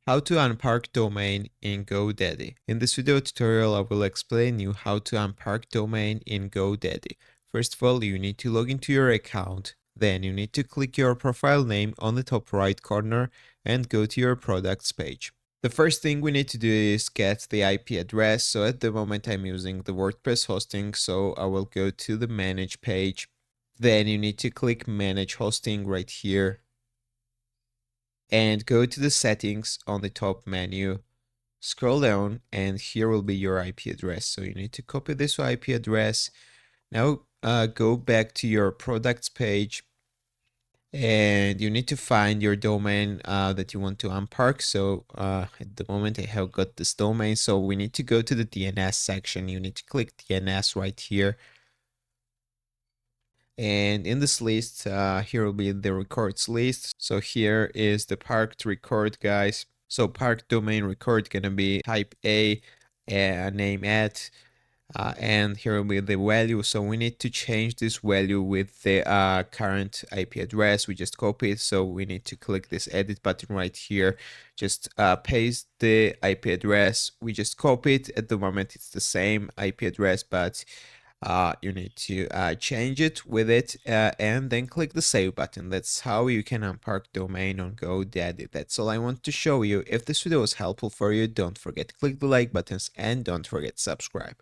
How to unpark domain in GoDaddy. In this video tutorial, I will explain you how to unpark domain in GoDaddy. First of all, you need to log into your account. Then you need to click your profile name on the top right corner and go to your products page. The first thing we need to do is get the IP address. So at the moment I'm using the WordPress hosting, so I will go to the manage page. Then you need to click manage hosting right here and go to the settings on the top menu. Scroll down and here will be your IP address. So you need to copy this IP address. Now go back to your products page and you need to find your domain that you want to unpark. So at the moment I have got this domain, so we need to go to the DNS section. You need to click DNS right here. And in this list, here will be the records list. So here is the parked record, guys. So parked domain record gonna be type A, name at, and here will be the value. So we need to change this value with the current IP address. We just copy it. So we need to click this edit button right here. Just paste the IP address. We just copy it. At the moment, it's the same IP address, but you need to change it with it and then click the save button. That's how you can unpark domain on GoDaddy. That's all I want to show you. If this video was helpful for you, don't forget to click the like buttons and don't forget to subscribe.